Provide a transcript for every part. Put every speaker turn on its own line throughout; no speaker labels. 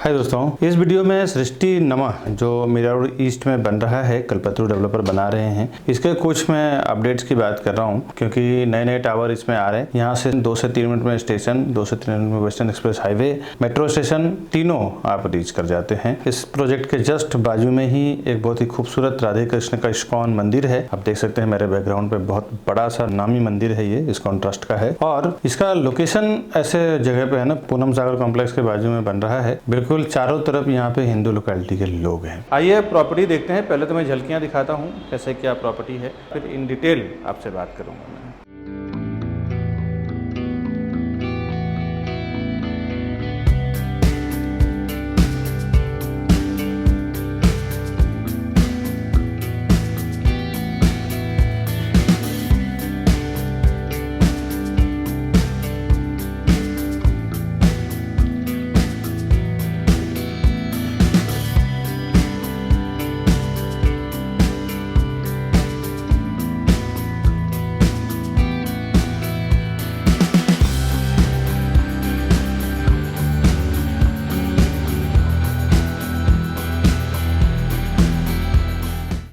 हाय दोस्तों, इस वीडियो में सृष्टि नमा जो मीरा रोड ईस्ट में बन रहा है, कल्पतरू डेवलपर बना रहे हैं, इसके कुछ मैं अपडेट्स की बात कर रहा हूं क्योंकि नए नए टावर इसमें आ रहे हैं। यहां से 2 से 3 मिनट में स्टेशन, 2 से 3 मिनट में western express highway, metro station, तीनों आप रीच कर जाते हैं। इस प्रोजेक्ट के जस्ट बाजू में ही एक बहुत ही खूबसूरत राधे कृष्ण का इस्कॉन मंदिर है। आप देख सकते हैं मेरे बैकग्राउंड पे बहुत बड़ा सा नामी मंदिर है, ये इस्कॉन ट्रस्ट का है और इसका लोकेशन ऐसे जगह पे है ना, पूनम सागर कॉम्प्लेक्स के बाजू में बन रहा है। बिल्कुल चारों तरफ यहाँ पे हिंदू लोकेलिटी के लोग हैं। आइए प्रॉपर्टी देखते हैं। पहले तो मैं झलकियाँ दिखाता हूँ कैसे क्या प्रॉपर्टी है, फिर इन डिटेल आपसे बात करूँगा मैं।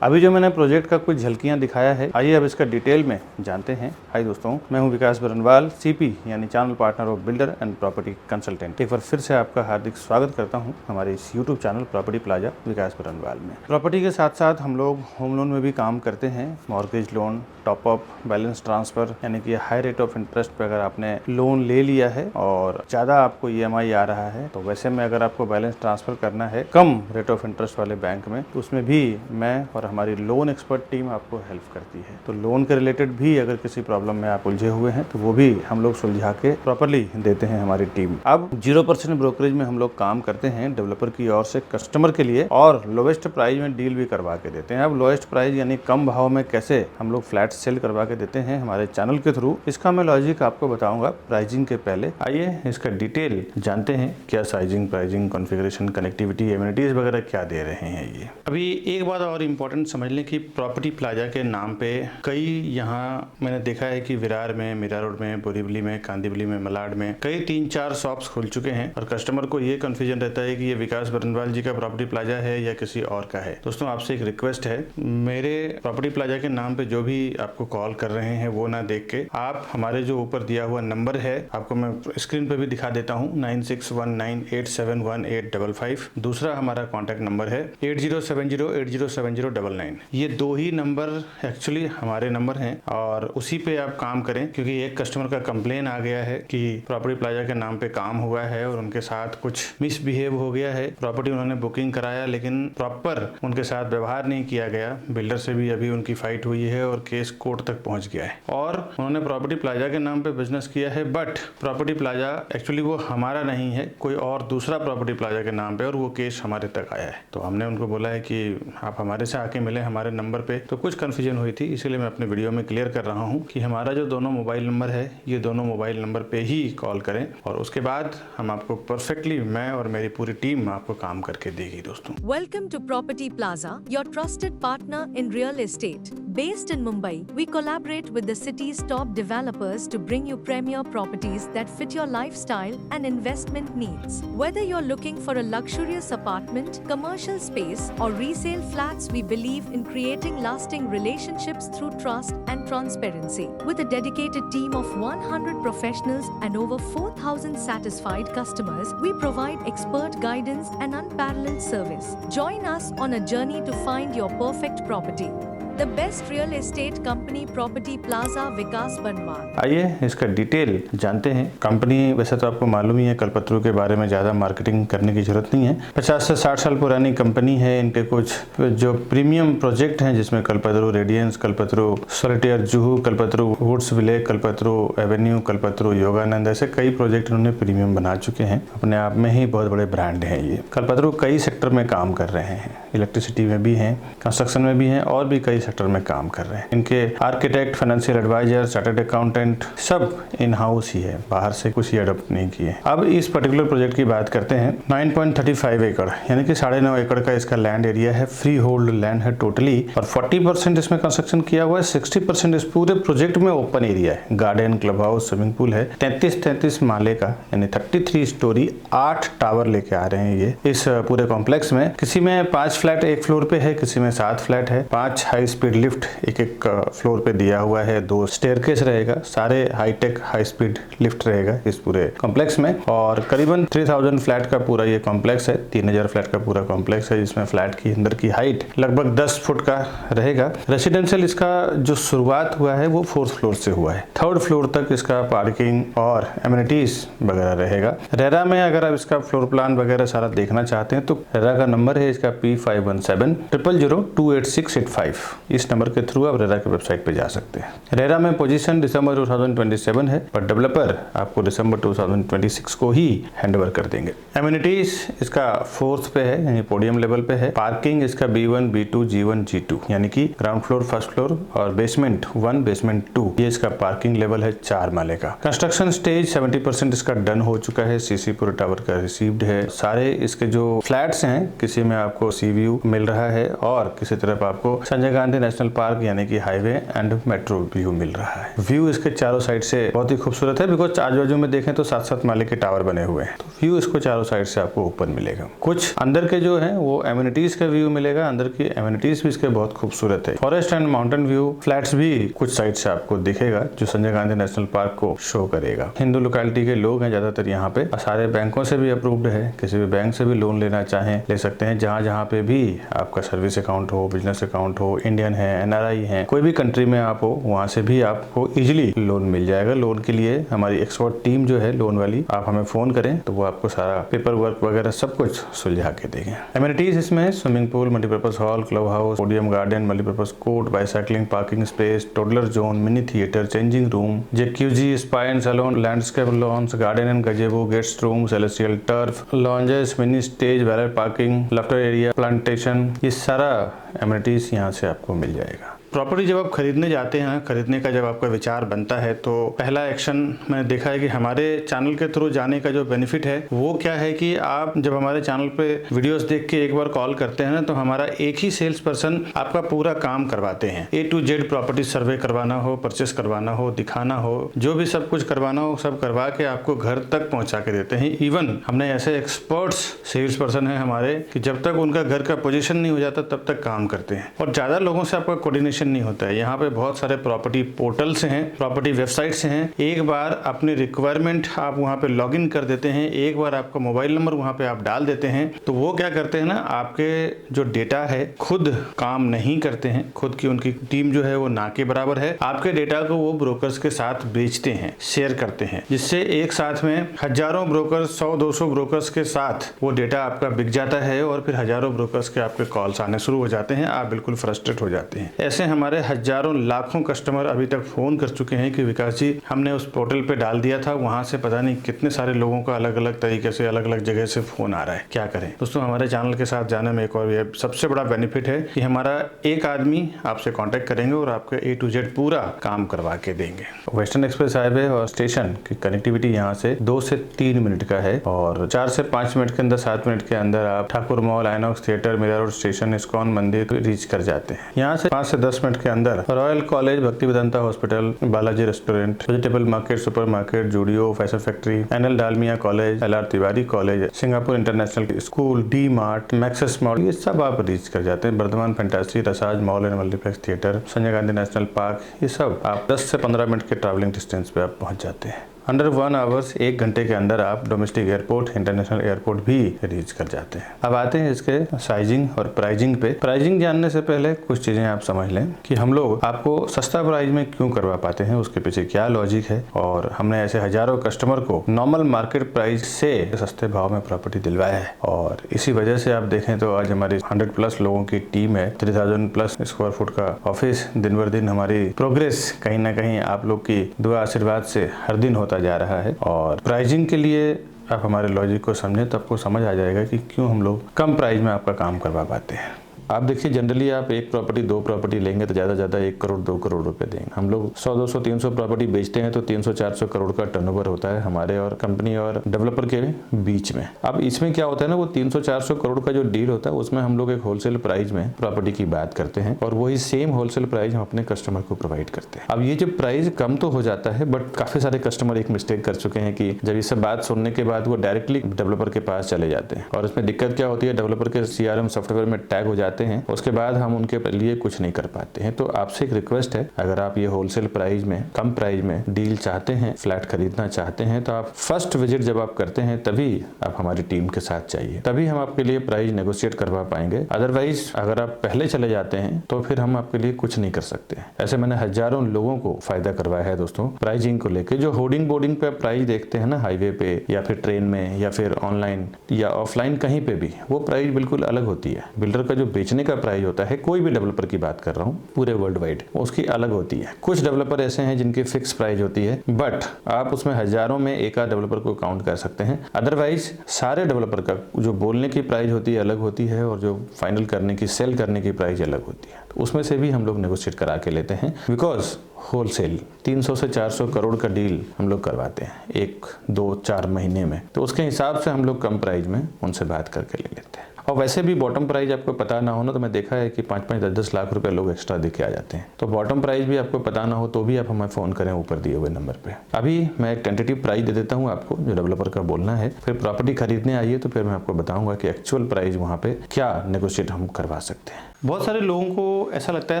अभी जो मैंने प्रोजेक्ट का कुछ झलकियां दिखाया है, आइए अब इसका डिटेल में जानते हैं। हाय दोस्तों, मैं हूं विकास बरनवाल, सीपी यानी channel partner of builder and property consultant. एक बार फिर से आपका हार्दिक स्वागत करता हूं हमारे इस यूट्यूब चैनल प्रॉपर्टी प्लाजा विकास बरनवाल में। प्रॉपर्टी के साथ साथ हम लोग होम लोन में भी काम करते हैं। Mortgage loan, top up, balance transfer, यानी कि हाई रेट ऑफ इंटरेस्ट पे अगर आपने लोन ले लिया है और ज़्यादा आपको EMI आ रहा है, तो वैसे में अगर आपको बैलेंस ट्रांसफर करना है कम रेट ऑफ इंटरेस्ट वाले बैंक में, तो उसमें भी मैं और हमारी लोन एक्सपर्ट टीम आपको हेल्प करती है। तो लोन के रिलेटेड भी अगर किसी प्रॉब्लम में आप उलझे हुए हैं तो वो भी हम लोग सुलझा के प्रॉपरली देते हैं हमारी टीम। अब 0% ब्रोकरेज में हम लोग काम करते हैं डेवलपर की ओर से कस्टमर के लिए, और लोवेस्ट प्राइस में डील भी करवा के देते हैं। अब लोएस्ट प्राइस यानी कम भाव में कैसे हम लोग फ्लैट सेल करवा के देते हैं हमारे चैनल के थ्रू, इसका मैं लॉजिक आपको बताऊंगा प्राइसिंग के पहले। आइए इसका डिटेल जानते हैं, क्या sizing, pricing, configuration, connectivity, amenities वगैरह क्या दे रहे हैं ये। अभी एक बात और इम्पोर्टेंट समझ लें कि प्रॉपर्टी प्लाजा के नाम पे कई, यहाँ मैंने देखा है कि विरार में, मीरा रोड में, बोरीवली में, कांदिवली में, मलाड में कई 3-4 शॉप्स खुल चुके हैं और कस्टमर को ये कंफ्यूजन रहता है कि ये विकास बरनवाल जी का प्रॉपर्टी प्लाजा है या किसी और का है। दोस्तों, आपसे एक रिक्वेस्ट है, मेरे प्रॉपर्टी प्लाजा के नाम पे जो भी आपको कॉल कर रहे हैं वो ना देख के आप हमारे जो ऊपर दिया हुआ नंबर है, आपको मैं स्क्रीन पे भी दिखा देता हूँ, 9619871855। दूसरा हमारा कॉन्टैक्ट नंबर है 8070807099। ये 2 ही नंबर एक्चुअली हमारे नंबर हैं और उसी पे आप काम करें, क्योंकि एक कस्टमर का कंप्लेन आ गया है कि प्रॉपर्टी प्लाजा के नाम पे काम हुआ है और उनके साथ कुछ मिसबिहेव हो गया है। प्रॉपर्टी उन्होंने बुकिंग कराया लेकिन प्रॉपर उनके साथ व्यवहार नहीं किया गया। बिल्डर से भी अभी उनकी फाइट हुई है और केस कोर्ट तक पहुंच गया है और उन्होंने प्रॉपर्टी प्लाजा के नाम पे बिजनेस किया है, बट प्रॉपर्टी प्लाजा एक्चुअली वो हमारा नहीं है, कोई और दूसरा प्रॉपर्टी प्लाजा के नाम पे, और वो केस हमारे तक आया है। तो हमने उनको बोला है कि आप हमारे से आके मिले हमारे नंबर पे। तो कुछ कंफ्यूजन हुई थी, इसीलिए मैं अपने वीडियो में क्लियर कर रहा हूं कि हमारा जो दोनों मोबाइल नंबर है, ये दोनों मोबाइल नंबर पे ही कॉल करें और उसके बाद हम आपको परफेक्टली, मैं और मेरी पूरी टीम आपको काम करके देगी। दोस्तों,
welcome to property plaza, your trusted partner in real estate. Based in Mumbai, we collaborate with the city's top developers to bring you premier properties that fit your lifestyle and investment needs. Whether you're looking for a luxurious apartment, commercial space, or resale flats, we believe in creating lasting relationships through trust and transparency. With a dedicated team of 100 professionals and over 4,000 satisfied customers, we provide expert guidance and unparalleled service. Join us on a journey to find your perfect property. The best real estate company, Property Plaza, विकास बरनवाल।
आइए इसका detail जानते हैं। Company वैसे तो आपको मालूम ही है, कल्पतरू के बारे में ज़्यादा मार्केटिंग करने की जरूरत नहीं है। 50 से 60 साल पुरानी कंपनी है। इनके कुछ जो प्रीमियम प्रोजेक्ट हैं, जिसमें Kalpataru radiance, Kalpataru solitaire Juhu, Kalpataru woods ville, Kalpataru avenue, Kalpataru Yogananda, ऐसे कई प्रोजेक्ट इन्होंने प्रीमियम बना चुके हैं। अपने आप में ही बहुत बड़े ब्रांड हैं ये। कल्पतरू कई सेक्टर में काम कर रहे हैं। इलेक्ट्रिसिटी में भी हैं, कंस्ट्रक्शन में भी हैं और भी कई सेक्टर में काम कर रहे हैं। इनके architect, financial adviser, chartered accountant सब इन हाउस ही है, बाहर से कुछ ही अडॉप्ट नहीं किए। अब इस पर्टिकुलर प्रोजेक्ट की बात करते हैं। 9.35 एकड़ यानी कि 9.5 एकड़ का इसका लैंड एरिया है, फ्री होल्ड लैंड है टोटली, और 40% इसमें कंस्ट्रक्शन किया हुआ है, 60% इस पूरे प्रोजेक्ट में ओपन एरिया है, garden, club house, swimming pool है। 33 माले का यानी 33 स्टोरी 8 टावर लेके आ रहे हैं ये इस पूरे कॉम्प्लेक्स में। किसी में 5 फ्लैट एक फ्लोर पे है, किसी में 7 फ्लैट है, 5 हाई स्पीड लिफ्ट एक फ्लोर पे दिया हुआ है, 2 स्टेयरकेस रहेगा, सारे हाईटेक हाई स्पीड लिफ्ट रहेगा इस पूरे कॉम्प्लेक्स में। और करीबन 3000 फ्लैट का पूरा ये कॉम्प्लेक्स है, 3000 फ्लैट का पूरा कॉम्प्लेक्स है, जिसमें फ्लैट की अंदर की हाइट लगभग 10 फुट का रहेगा। रेसिडेंशियल इसका जो शुरुआत हुआ है वो 4th फ्लोर से हुआ है, 3rd फ्लोर तक इसका पार्किंग और एमिनिटीज वगैरह रहेगा। रेरा में अगर आप इसका फ्लोर प्लान वगैरह सारा देखना चाहते हैं तो रेरा का नंबर है इसका P5170028685। इस नंबर के थ्रू आप रेरा की वेबसाइट पे जा सकते हैं। रेरा में पोजीशन दिसंबर 2027 है, पर डेवलपर आपको दिसंबर 2026 को ही हैंडओवर कर देंगे। एमिनिटीज इसका 4th पे है यानी पोडियम लेवल पे है। पार्किंग इसका B1, B2, G1, G2 यानी कि ग्राउंड फ्लोर, फर्स्ट फ्लोर और बेसमेंट 1, बेसमेंट 2 ये इसका पार्किंग लेवल है 4 माले का। कंस्ट्रक्शन स्टेज 70% इसका डन हो चुका है, सीसी पूरे टावर का रिसीव्ड है। सारे इसके जो फ्लैट्स हैं किसी में आपको सी व्यू मिल रहा है और किसी तरफ आपको संजय गांधी नेशनल पार्क यानी कि हाईवे एंड मेट्रो व्यू मिल रहा है। व्यू इसके चारों साइड से बहुत ही खूबसूरत है, बिकॉज आजू बाजू में देखें तो 7-7 माले के टावर बने हुए हैं, तो व्यू इसको चारों साइड से आपको ओपन मिलेगा। कुछ अंदर के जो है वो एमिनिटीज का व्यू मिलेगा, अंदर की एमिनिटीज भी इसके बहुत खूबसूरत है। Forest and mountain view flats भी कुछ साइड से आपको दिखेगा जो संजय गांधी नेशनल पार्क को शो करेगा। हिंदू लोकेलिटी के लोग हैं ज्यादातर यहाँ पे, सारे बैंकों से भी अप्रूव्ड है, किसी भी बैंक से भी लोन लेना चाहें ले सकते हैं। जहाँ जहाँ पे भी आपका सर्विस अकाउंट हो, बिजनेस अकाउंट हो, इंडियन है, NRI है, कोई भी कंट्री में आप हो, वहाँ से भी आपको इजिली लोन मिल जाएगा। लोन के लिए हमारी एक्सपर्ट टीम जो है लोन वाली, आप हमें फोन करें तो वो आपको सारा पेपर वर्क वगैरह सब कुछ सुलझा के देंगे। एमिनिटीज इसमें swimming pool, multipurpose hall, club house, podium garden, multipurpose court, bicycling parking space, toddler zone, mini theatre, changing room, jacuzzi, spa and salon, landscape lawns, garden and gazebo, guest room, celestial turf, lounges, mini stage, valet parking, laughter area, plantation, ये सारा amenities यहाँ से आपको मिल जाएगा। Property जब आप खरीदने जाते हैं, खरीदने का जब आपका विचार बनता है तो पहला एक्शन मैंने देखा है कि हमारे चैनल के थ्रू जाने का जो बेनिफिट है वो क्या है कि आप जब हमारे चैनल पे वीडियोस देख के एक बार कॉल करते हैं ना, तो हमारा एक ही सेल्स पर्सन आपका पूरा काम करवाते हैं। A to Z प्रॉपर्टी सर्वे करवाना हो, परचेस करवाना हो, दिखाना हो, जो भी सब कुछ करवाना हो सब करवा के आपको घर तक पहुंचा के देते हैं। इवन हमने ऐसे एक्सपर्ट्स सेल्स पर्सन है हमारे कि जब तक उनका घर का पोजीशन नहीं हो जाता तब तक काम करते हैं, और ज्यादा लोगों से आपका कोऑर्डिनेशन नहीं होता है। यहाँ पे बहुत सारे प्रॉपर्टी पोर्टल्स हैं, प्रॉपर्टी वेबसाइट्स हैं। एक बार अपनी रिक्वायरमेंट आप वहाँ पे लॉगिन कर देते हैं, एक बार आपका मोबाइल नंबर वहाँ पे आप डाल देते हैं, तो वो क्या करते हैं ना, आपके जो डेटा है खुद काम नहीं करते हैं, खुद की उनकी टीम जो है वो ना के बराबर है। आपके डेटा को वो ब्रोकर्स के साथ बेचते हैं, शेयर करते हैं, जिससे एक साथ में हजारों ब्रोकर्स, 100-200 ब्रोकर्स के साथ वो डेटा आपका बिक जाता है और फिर हजारों ब्रोकर्स के आपके कॉल्स आने शुरू हो जाते हैं। आप बिल्कुल फ्रस्ट्रेट हो जाते हैं। ऐसे हमारे हजारों लाखों कस्टमर अभी तक फोन कर चुके हैं कि विकास जी हमने उस पोर्टल पे डाल दिया था, वहां से पता नहीं कितने सारे लोगों का अलग अलग तरीके से अलग अलग जगह से फोन आ रहा है, क्या करें। दोस्तों हमारे चैनल के साथ जाने में एक और ये सबसे बड़ा बेनिफिट है कि हमारा एक आदमी आपसे कांटेक्ट करेंगे और आपके A to Z पूरा काम करवा के देंगे। वेस्टर्न एक्सप्रेस हाईवे और स्टेशन की कनेक्टिविटी यहाँ से 2 से 3 मिनट का है और 4 से 5 मिनट के अंदर, 7 मिनट के अंदर आप Thakur mall, INOX theatre, Meera road station, ISKCON Mandir reach कर जाते हैं। यहाँ से 5 से 10 मिनट के अंदर royal college, Bhakti Vedanta hospital, Balaji restaurant, vegetable market, super market, Zudio, fashion factory, NL Dalmia college, LR Tiwari college, Singapore international school, D Mart, Maxus mall, ये सब आप रीच कर जाते हैं। Bardhaman fantasy, Rasaz mall and multiplex theatre, Sanjay Gandhi national park, ये सब आप 10 से 15 मिनट के ट्रैवलिंग डिस्टेंस पे आप पहुंच जाते हैं। अंडर 1 आवर्स, 1 घंटे के अंदर आप डोमेस्टिक एयरपोर्ट, इंटरनेशनल एयरपोर्ट भी रीच कर जाते हैं। अब आते हैं इसके साइजिंग और प्राइजिंग पे। प्राइजिंग जानने से पहले कुछ चीजें आप समझ लें कि हम लोग आपको सस्ता प्राइस में क्यों करवा पाते हैं, उसके पीछे क्या लॉजिक है, और हमने ऐसे हजारों कस्टमर को नॉर्मल मार्केट प्राइस से सस्ते भाव में प्रॉपर्टी दिलवाया है। और इसी वजह से आप देखें तो आज हमारी 100+ लोगों की टीम है, 3000+ स्क्वायर फुट का ऑफिस, दिन बर दिन हमारी प्रोग्रेस कहीं ना कहीं आप लोग की दुआ आशीर्वाद से हर दिन होता जा रहा है। और प्राइसिंग के लिए आप हमारे लॉजिक को समझें तो आपको समझ आ जाएगा कि क्यों हम लोग कम प्राइस में आपका काम करवा पाते हैं। आप देखिए जनरली आप एक प्रॉपर्टी 2 प्रॉपर्टी लेंगे तो ज़्यादा 1 करोड़ 2 करोड़ रुपए देंगे। हम लोग 100 200 300 प्रॉपर्टी बेचते हैं तो 300 400 करोड़ का टर्नओवर होता है हमारे और कंपनी और डेवलपर के बीच में। अब इसमें क्या होता है ना, वो 300 400 करोड़ का जो डील होता है उसमें हम लोग एक होलसेल प्राइस में प्रॉपर्टी की बात करते हैं और वही सेम होलसेल प्राइस हम अपने कस्टमर को प्रोवाइड करते हैं। अब ये जो प्राइस कम तो हो जाता है, बट काफी सारे कस्टमर एक मिस्टेक कर चुके हैं कि जब इससे बात सुनने के बाद वो डायरेक्टली डेवलपर के पास चले जाते हैं और इसमें दिक्कत क्या होती है, डेवलपर के CRM सॉफ्टवेयर में टैग हो जाते हैं, उसके बाद हम उनके लिए कुछ नहीं कर पाते हैं। तो आपसे एक रिक्वेस्ट है, अगर आप ये होलसेल प्राइस में कम प्राइस में डील चाहते हैं, फ्लैट खरीदना चाहते हैं, तो आप फर्स्ट विजिट जब आप करते हैं तभी आप हमारी टीम के साथ चाहिए, तभी हम आपके लिए प्राइस नेगोशिएट करवा पाएंगे। अदरवाइज अगर आप पहले चले जाते हैं तो फिर हम आपके लिए कुछ नहीं कर सकते। ऐसे मैंने हजारों लोगों को फायदा करवाया है दोस्तों प्राइसिंग को लेकर। जो होर्डिंग बोर्डिंग पे प्राइस देखते हैं ना हाईवे पे या फिर ट्रेन में या फिर ऑनलाइन या ऑफलाइन कहीं पे भी, वो प्राइस बिल्कुल अलग होती है। बिल्डर का जो बेचने का प्राइस होता है, कोई भी डेवलपर की बात कर रहा हूँ पूरे वर्ल्ड वाइड, उसकी अलग होती है। कुछ डेवलपर ऐसे हैं जिनकी फिक्स प्राइस होती है, बट आप उसमें हजारों में एक आध डेवलपर को काउंट कर सकते हैं। अदरवाइज सारे डेवलपर का जो बोलने की प्राइस होती है अलग होती है और जो फाइनल करने की, सेल करने की प्राइस अलग होती है। तो उसमें से भी हम लोग नेगोशिएट करा के लेते हैं, बिकॉज होलसेल 300 से 400 करोड़ का डील हम लोग करवाते हैं 1 2 4 महीने में, तो उसके हिसाब से हम लोग कम प्राइस में उनसे बात करके ले लेते हैं। और वैसे भी बॉटम प्राइस आपको पता ना हो ना, तो मैं देखा है कि 5-5 10-10 लाख रुपए लोग एक्स्ट्रा देके आ जाते हैं। तो बॉटम प्राइस भी आपको पता ना हो तो भी आप हमें फोन करें ऊपर दिए हुए नंबर पे। अभी मैं एक टेंटेटिव प्राइस दे देता हूँ आपको जो डेवलपर का बोलना है, फिर प्रॉपर्टी खरीदने आइए तो फिर मैं आपको बताऊंगा कि एक्चुअल प्राइस वहाँ पे क्या नेगोशिएट हम करवा सकते हैं। बहुत सारे लोगों को ऐसा लगता है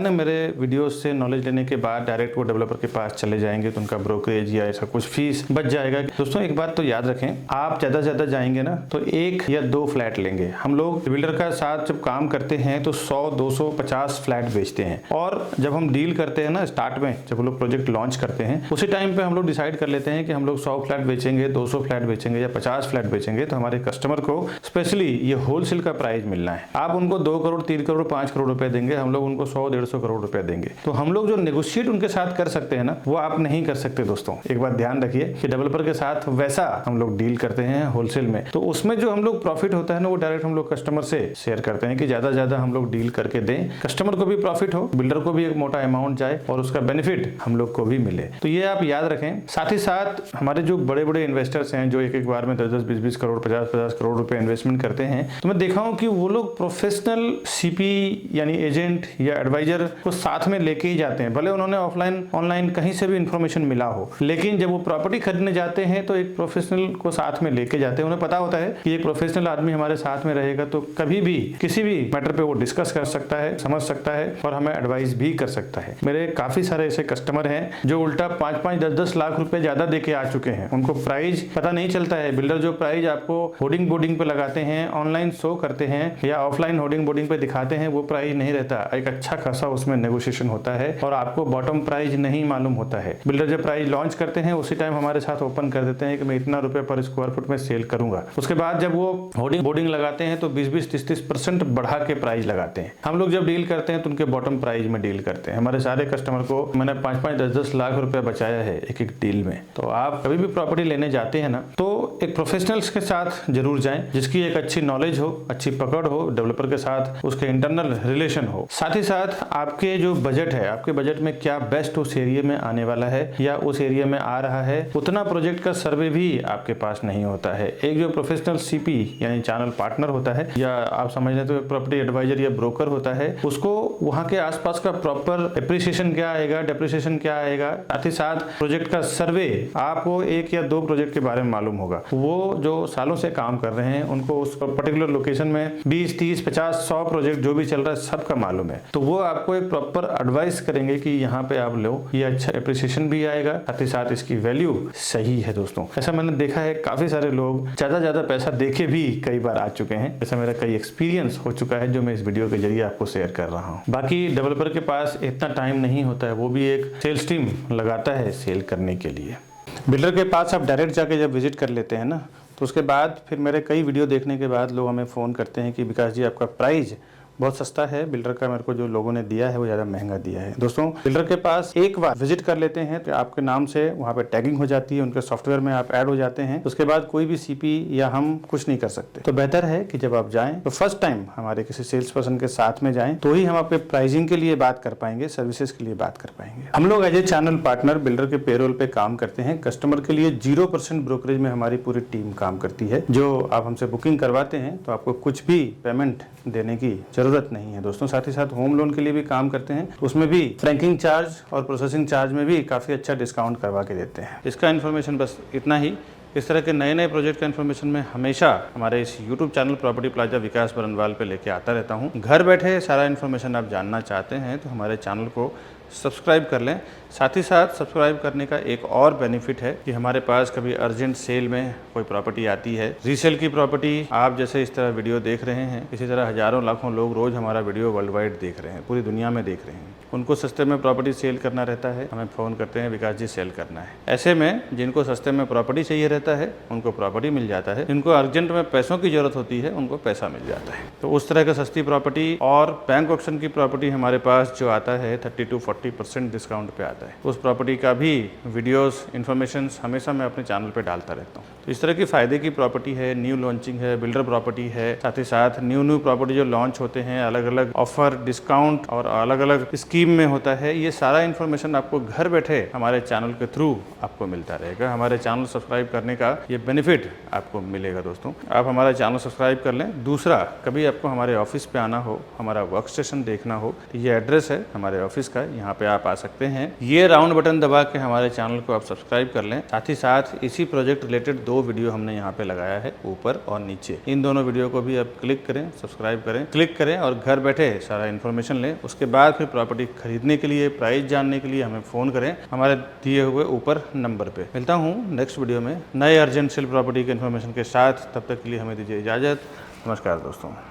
ना, मेरे वीडियोस से नॉलेज लेने के बाद डायरेक्ट वो डेवलपर के पास चले जाएंगे तो उनका ब्रोकरेज या ऐसा कुछ फीस बच जाएगा। दोस्तों एक बात तो याद रखें, आप ज्यादा से ज्यादा जाएंगे ना तो 1 या 2 फ्लैट लेंगे। हम लोग बिल्डर का साथ जब काम करते हैं तो 100 200 50 फ्लैट बेचते हैं, और जब हम डील करते हैं ना स्टार्ट में, जब हम लोग प्रोजेक्ट लॉन्च करते हैं उसी टाइम पे हम लोग डिसाइड कर लेते हैं कि हम लोग 100 फ्लैट बेचेंगे, 200 फ्लैट बेचेंगे या 50 फ्लैट बेचेंगे। तो हमारे कस्टमर को स्पेशली ये होलसेल का प्राइस मिलना है। आप उनको 2 करोड़ 3 करोड़ 5 करोड़ रुपए देंगे, हम लोग उनको 100-150 करोड़ रुपए देंगे। तो हम लोग जो नेगोशिएट उनके साथ कर सकते हैं ना, वो आप नहीं कर सकते दोस्तों। एक बात ध्यान रखिए कि डेवलपर के साथ वैसा हम लोग डील करते हैं होलसेल में, तो उसमें जो हम लोग प्रॉफिट होता है ना, वो डायरेक्ट हम लोग कस्टमर से शेयर करते हैं कि ज्यादा हम लोग डील करके दें, कस्टमर को भी प्रॉफिट हो, बिल्डर को भी एक मोटा अमाउंट जाए और उसका बेनिफिट हम लोग को भी मिले। तो ये आप याद रखें। साथ ही साथ हमारे जो बड़े बड़े इन्वेस्टर्स हैं जो एक बार में 10-10 20-20 करोड़ 50-50 करोड़ रुपए इन्वेस्टमेंट करते हैं, तो मैं देखा हूं कि वो लोग प्रोफेशनल CP यानी एजेंट या एडवाइजर को साथ में लेके ही जाते हैं। भले उन्होंने ऑफलाइन ऑनलाइन कहीं से भी इंफॉर्मेशन मिला हो, लेकिन जब वो प्रॉपर्टी खरीदने जाते हैं तो एक प्रोफेशनल को साथ में लेके जाते हैं। उन्हें पता होता है कि एक प्रोफेशनल आदमी हमारे साथ में रहेगा तो कभी भी किसी भी मैटर पे वो डिस्कस कर सकता है, समझ सकता है और हमें एडवाइस भी कर सकता है। मेरे काफी सारे ऐसे कस्टमर हैं जो उल्टा 5-5 10-10 लाख रुपए ज्यादा देके आ चुके हैं। उनको प्राइस पता नहीं चलता है। बिल्डर जो प्राइस आपको होर्डिंग बोर्डिंग पे लगाते हैं, ऑनलाइन शो करते हैं या ऑफलाइन होर्डिंग बोर्डिंग पे दिखाते हैं, वो प्राइस नहीं रहता। एक अच्छा खासा उसमें नेगोशिएशन होता है और आपको बॉटम प्राइस नहीं मालूम होता है। बिल्डर जब प्राइस लॉन्च करते हैं उसी टाइम हमारे साथ ओपन कर देते हैं कि मैं इतना रुपए पर स्क्वायर फुट में सेल करूंगा। उसके बाद जब वो होर्डिंग बोर्डिंग लगाते हैं तो 20-20 30-30% बढ़ा के प्राइस लगाते हैं। हम लोग जब डील करते हैं तो उनके बॉटम प्राइस में डील करते हैं। हमारे सारे कस्टमर को मैंने 5-5 10-10 लाख रुपए बचाया है एक डील में। तो आप कभी भी प्रॉपर्टी लेने जाते हैं ना, तो एक प्रोफेशनल्स के साथ जरूर जाएं जिसकी एक अच्छी नॉलेज हो, अच्छी पकड़ हो, डेवलपर के साथ उसके इंटरनल रिलेशन हो। साथ ही साथ आपके जो बजट है, आपके बजट में क्या बेस्ट उस एरिया में आने वाला है या उस एरिया में आ रहा है, उतना प्रोजेक्ट का सर्वे भी आपके पास नहीं होता है। एक जो प्रोफेशनल CP यानी चैनल पार्टनर होता है, या आप समझ लें तो प्रॉपर्टी एडवाइजर या ब्रोकर होता है, उसको वहां के आसपास का प्रॉपर एप्रिसिएशन क्या आएगा, डेप्रिसिएशन क्या आएगा, साथ ही साथ प्रोजेक्ट का सर्वे आपको 1 या 2 प्रोजेक्ट के बारे में मालूम होगा। वो जो सालों से काम कर रहे हैं उनको उस पर्टिकुलर लोकेशन में 20 30 50 100 प्रोजेक्ट जो भी चल रहा है सबका मालूम है। तो वो आपको एक प्रॉपर एडवाइस करेंगे कि यहाँ पे आप लो, ये अच्छा एप्रिसिएशन भी आएगा, साथ ही साथ इसकी वैल्यू सही है। दोस्तों ऐसा मैंने देखा है, काफी सारे लोग ज्यादा पैसा देके भी कई बार आ चुके हैं। ऐसा मेरा कई एक्सपीरियंस हो चुका है जो मैं इस वीडियो के जरिए आपको शेयर कर रहा हूँ। बाकी डेवलपर के पास इतना टाइम नहीं होता है, वो भी एक सेल्स टीम लगाता है सेल करने के लिए। बिल्डर के पास आप डायरेक्ट जाके जब विजिट कर लेते हैं ना, तो उसके बाद फिर मेरे कई वीडियो देखने के बाद लोग हमें फ़ोन करते हैं कि विकास जी आपका प्राइस बहुत सस्ता है। बिल्डर का मेरे को जो लोगों ने दिया है वो ज़्यादा महंगा दिया है। दोस्तों, बिल्डर के पास एक बार विजिट कर लेते हैं तो आपके नाम से वहाँ पे टैगिंग हो जाती है, उनके सॉफ्टवेयर में आप ऐड हो जाते हैं। उसके बाद कोई भी सीपी या हम कुछ नहीं कर सकते। तो बेहतर है कि जब आप जाएं तो फर्स्ट टाइम हमारे किसी सेल्स पर्सन के साथ में जाएं, तो ही हम आपके प्राइसिंग के लिए बात कर पाएंगे, सर्विसेज के लिए बात कर पाएंगे। हम लोग as a channel partner builder के पेरोल पे काम करते हैं। कस्टमर के लिए 0% ब्रोकरेज में हमारी पूरी टीम काम करती है। जो आप हमसे बुकिंग करवाते हैं तो आपको कुछ भी पेमेंट देने की जरूरत नहीं है दोस्तों। साथ ही साथ होम लोन के लिए भी काम करते हैं, उसमें भी फ्रैंकिंग चार्ज और प्रोसेसिंग चार्ज में भी काफी अच्छा डिस्काउंट करवा के देते हैं। इसका इन्फॉर्मेशन बस इतना ही। इस तरह के नए नए प्रोजेक्ट का इन्फॉर्मेशन मैं हमेशा हमारे इस YouTube चैनल प्रॉपर्टी प्लाजा विकास बरनवाल पे लेके आता रहता हूँ। घर बैठे सारा इन्फॉर्मेशन आप जानना चाहते हैं तो हमारे चैनल को सब्सक्राइब कर लें। साथ ही साथ सब्सक्राइब करने का एक और बेनिफिट है कि हमारे पास कभी अर्जेंट सेल में कोई प्रॉपर्टी आती है, रीसेल की प्रॉपर्टी, आप जैसे इस तरह वीडियो देख रहे हैं, इसी तरह हजारों लाखों लोग रोज हमारा वीडियो वर्ल्ड वाइड देख रहे हैं, पूरी दुनिया में देख रहे हैं। उनको सस्ते में प्रॉपर्टी सेल करना रहता है, हमें फ़ोन करते हैं, विकास जी सेल करना है। ऐसे में जिनको सस्ते में प्रॉपर्टी चाहिए रहता है उनको प्रॉपर्टी मिल जाता है, जिनको अर्जेंट में पैसों की जरूरत होती है उनको पैसा मिल जाता है। तो उस तरह का सस्ती प्रॉपर्टी और बैंक ऑप्शन की प्रॉपर्टी हमारे पास जो आता है 30 to 40% डिस्काउंट पे आता है। उस प्रॉपर्टी का भी वीडियोस इन्फॉर्मेशन हमेशा मैं अपने चैनल पे डालता रहता हूँ। तो इस तरह की फ़ायदे की प्रॉपर्टी है, न्यू लॉन्चिंग है, बिल्डर प्रॉपर्टी है, साथ ही साथ न्यू प्रॉपर्टी जो लॉन्च होते हैं, अलग अलग ऑफर, डिस्काउंट और अलग अलग स्कीम में होता है, ये सारा इन्फॉर्मेशन आपको घर बैठे हमारे चैनल के थ्रू आपको मिलता रहेगा। हमारे चैनल सब्सक्राइब करने का ये बेनिफिट आपको मिलेगा दोस्तों। आप हमारा चैनल सब्सक्राइब कर लें। दूसरा, कभी आपको हमारे ऑफिस पे आना हो, हमारा वर्क स्टेशन देखना हो, तो ये एड्रेस है हमारे ऑफिस का, यहाँ पे आप आ सकते हैं। ये राउंड बटन दबा के हमारे चैनल को आप सब्सक्राइब कर लें। साथ ही साथ इसी प्रोजेक्ट रिलेटेड 2 वीडियो हमने यहाँ पे लगाया है, ऊपर और नीचे। इन दोनों वीडियो को भी आप क्लिक करें, सब्सक्राइब करें, क्लिक करें और घर बैठे सारा इन्फॉर्मेशन लें। उसके बाद फिर प्रॉपर्टी खरीदने के लिए, प्राइस जानने के लिए हमें फ़ोन करें हमारे दिए हुए ऊपर नंबर पे। मिलता हूँ नेक्स्ट वीडियो में नए अर्जेंट सेल प्रॉपर्टी के इन्फॉर्मेशन के साथ। तब तक के लिए हमें दीजिए इजाज़त। नमस्कार दोस्तों।